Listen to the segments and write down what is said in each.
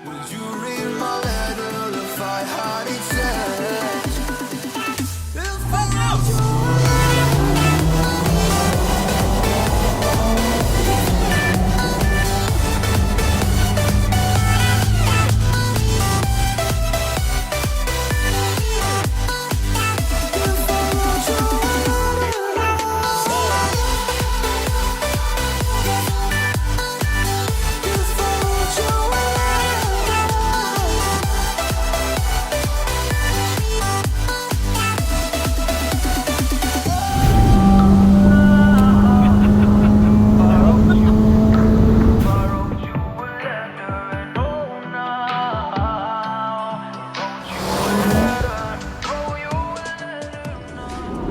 Would you read my letter if I had it said? If I wrote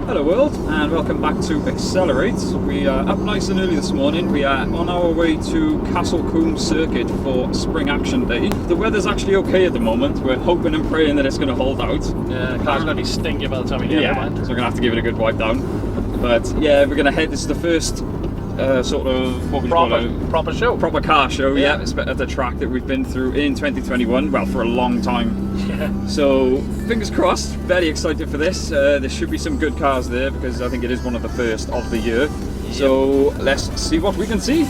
Hello world, and welcome back to Accelerate. We are up nice and early this morning. We are on our way to Castle Combe Circuit for Spring Action Day. The weather's actually okay at the moment. We're hoping and praying that it's going to hold out. Yeah, the car's going to be stinky by the time we get there, man. So we're going to have to give it a good wipe down. But yeah, we're going to head. This is the first sort of, what would you call it? Proper show. Proper car show, yeah. At the track that we've been through in 2021, well, for a long time. Yeah. So, fingers crossed, very excited for this. There should be some good cars there because I think it is one of the first of the year. Yep. So, let's see what we can see.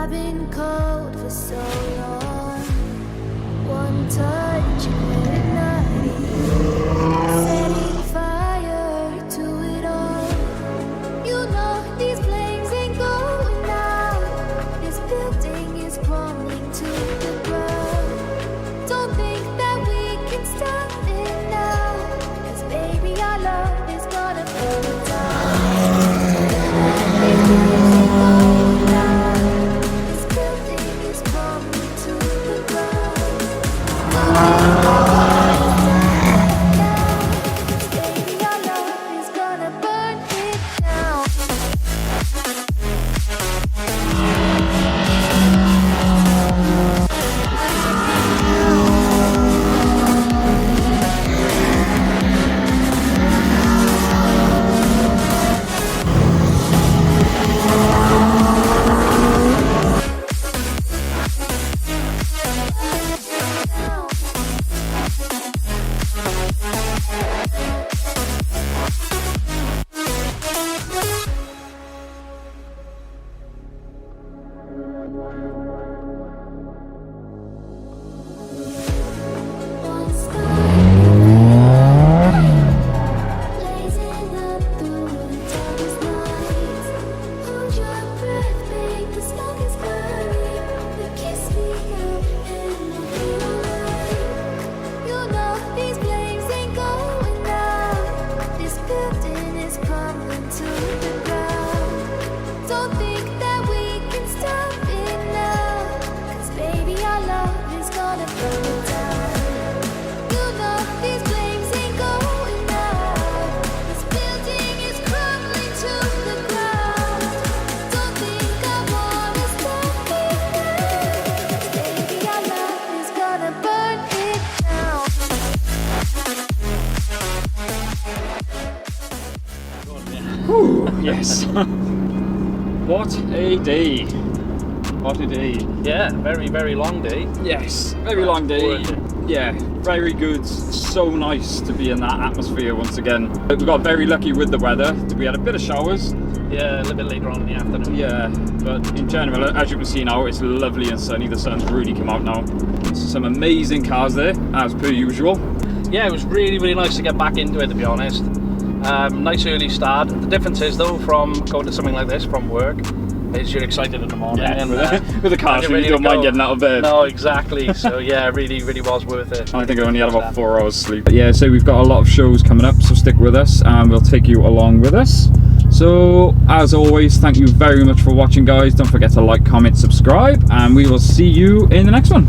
I've been cold for so long. One touch and ignite, setting fire to it all. You know these flames ain't going out. This building is crumbling to the ground. Don't think that we can stop it now, 'cause baby our love is gonna burn down. These flames ain't going out. This building is crumbling to the ground. Baby our love is gonna burn it down. Blazing up through the darkest nights. Hold your breath, make the smoke is burning. But kiss me out and I'll be alright. You know these flames ain't going out. This building is crumbling to the ground. Don't think that we can stop it now, 'cause baby our love is gonna burn down. You know these flames ain't going out. This building is crumbling to the ground. Don't think I wanna stop it now, 'cause baby our love is gonna burn it down. Whew, yes. What a day. What a day. Yeah, very, very long day. Yes, very long day. Worth it. Yeah, very good. So nice to be in that atmosphere once again. We got very lucky with the weather. We had a bit of showers. Yeah, a little bit later on in the afternoon. Yeah, but in general, as you can see now, it's lovely and sunny. The sun's really come out now. Some amazing cars there, as per usual. Yeah, it was really, really nice to get back into it, to be honest. Nice early start. The difference is, though, from going to something like this from work, is you're excited in the morning. Yeah, and, with the car, and so you're you ready don't to mind go. getting out of bed. No, exactly. So yeah, really, really was worth it. I think I only had about 4 hours sleep. But yeah, so we've got a lot of shows coming up, so stick with us and we'll take you along with us. So as always, thank you very much for watching, guys. Don't forget to like, comment, subscribe, and we will see you in the next one.